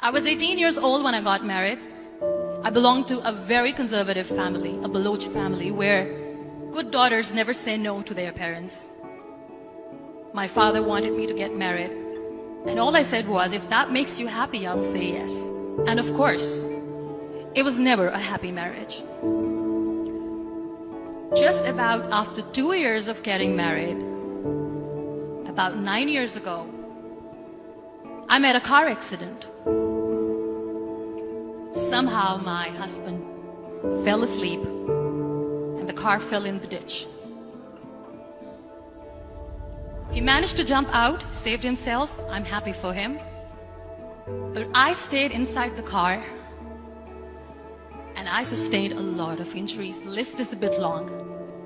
I was 18 years old when I got married. I belonged to a very conservative family, a Baloch family, where good daughters never say no to their parents. My father wanted me to get married, and all I said was, if that makes you happy, I'll say yes. And of course, it was never a happy marriage. Just about after 2 years of getting married, about 9 years ago, I met a car accident. Somehow my husband fell asleep and the car fell in the ditch. He managed to jump out, saved himself. I'm happy for him. But I stayed inside the car and I sustained a lot of injuries. The list is a bit long.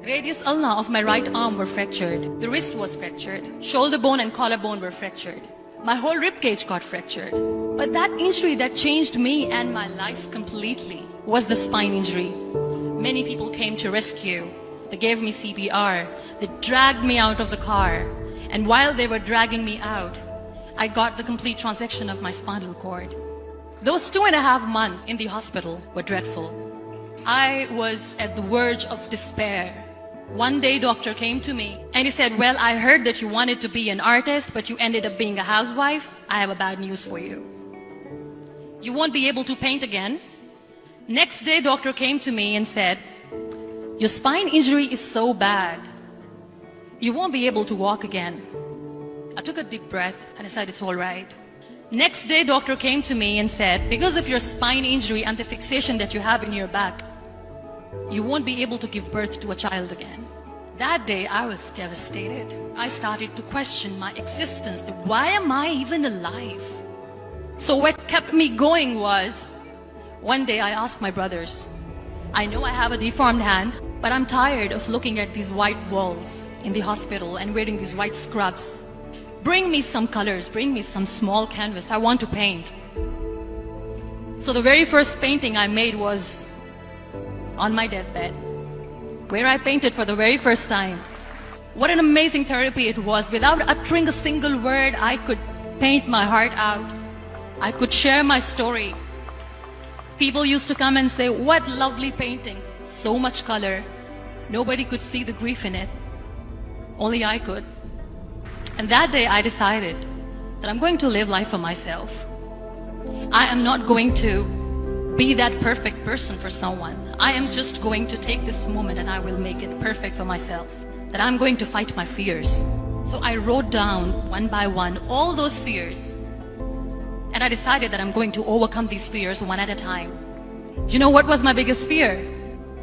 Radius ulna of my right arm were fractured. The wrist was fractured. Shoulder bone and collarbone were fractured. My whole rib cage got fractured. But that injury that changed me and my life completely was the spine injury. Many people came to rescue. They gave me CPR. They dragged me out of the car. And while they were dragging me out, I got the complete transection of my spinal cord. Those 2.5 months in the hospital were dreadful. I was at the verge of despair. One day, doctor came to me and he said, well, I heard that you wanted to be an artist, but you ended up being a housewife. I have a bad news for you. You won't be able to paint again. Next day, doctor came to me and said, your spine injury is so bad, you won't be able to walk again. I took a deep breath and I said, it's all right. Next day, doctor came to me and said, because of your spine injury and the fixation that you have in your back, you won't be able to give birth to a child again. That day, I was devastated. I started to question my existence. Why am I even alive? So what kept me going was, one day I asked my brothers, I know I have a deformed hand, but I'm tired of looking at these white walls in the hospital and wearing these white scrubs. Bring me some colors, bring me some small canvas. I want to paint. So the very first painting I made was on my deathbed, where I painted for the very first time. What an amazing therapy it was. Without uttering a single word, I could paint my heart out. I could share my story. People used to come and say, what lovely painting, so much color. Nobody could see the grief in it. Only I could. And that day I decided that I'm going to live life for myself. I am not going to be that perfect person for someone. I am just going to take this moment and I will make it perfect for myself. That I'm going to fight my fears. So I wrote down one by one all those fears. And I decided that I'm going to overcome these fears one at a time. You know what was my biggest fear?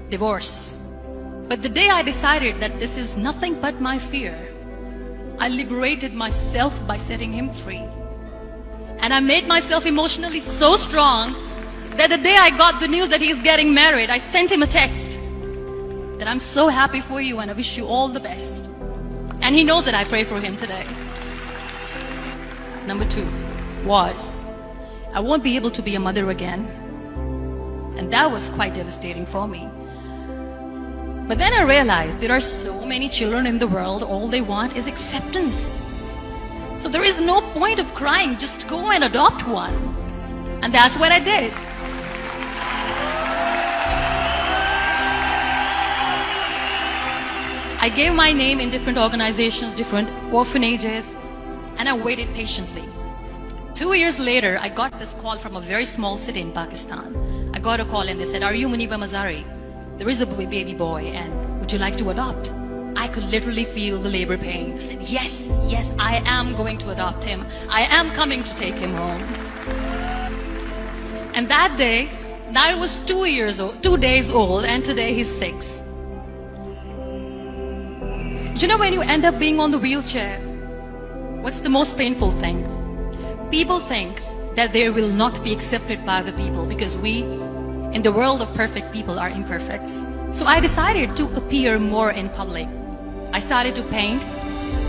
Divorce. But the day I decided that this is nothing but my fear, I liberated myself by setting him free. And I made myself emotionally so strong that the day I got the news that he's getting married, I sent him a text that I'm so happy for you and I wish you all the best. And he knows that I pray for him today. Number 2 was, I won't be able to be a mother again. And that was quite devastating for me. But then I realized there are so many children in the world, all they want is acceptance. So there is no point of crying, just go and adopt one. And that's what I did. I gave my name in different organizations, different orphanages, and I waited patiently. 2 years later, I got this call from a very small city in Pakistan. I got a call and they said, are you Muniba Mazari? There is a baby boy and would you like to adopt? I could literally feel the labor pain. I said, yes, yes, I am going to adopt him. I am coming to take him home. And that day, I was 2 days old, and today he's 6. You know, when you end up being on the wheelchair, what's the most painful thing? People think that they will not be accepted by the people because we, in the world of perfect people, are imperfects. So I decided to appear more in public. I started to paint.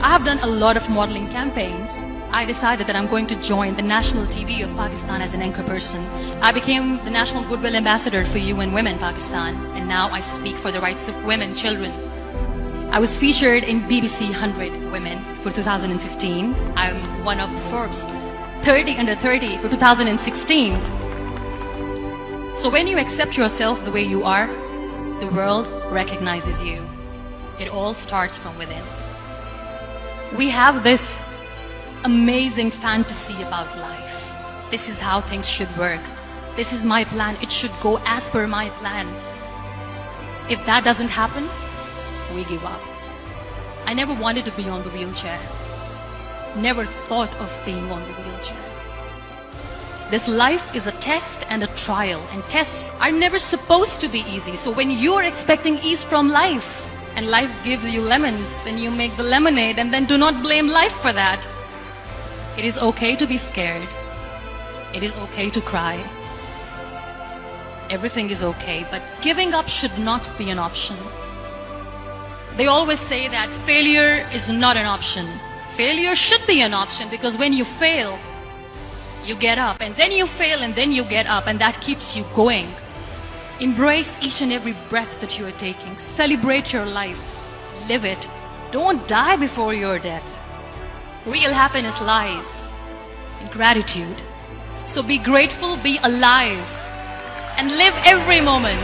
I have done a lot of modeling campaigns. I decided that I'm going to join the national TV of Pakistan as an anchor person. I became the National Goodwill Ambassador for UN Women Pakistan, and now I speak for the rights of women, children. I was featured in BBC 100 Women for 2015. I'm one of the Forbes 30 under 30 for 2016. So when you accept yourself the way you are, the world recognizes you. It all starts from within. We have this amazing fantasy about life. This is how things should work. This is my plan. It should go as per my plan. If that doesn't happen, we give up. I never wanted to be on the wheelchair. Never thought of being on the wheelchair. This life is a test and a trial, and tests are never supposed to be easy. So when you're expecting ease from life, and life gives you lemons, then you make the lemonade, and then do not blame life for that. It is okay to be scared. It is okay to cry. Everything is okay, but giving up should not be an option. They always say that failure is not an option. Failure should be an option, because when you fail, you get up, and then you fail, and then you get up, and that keeps you going. Embrace each and every breath that you are taking. Celebrate your life. Live it. Don't die before your death. Real happiness lies in gratitude. So be grateful, be alive, and live every moment.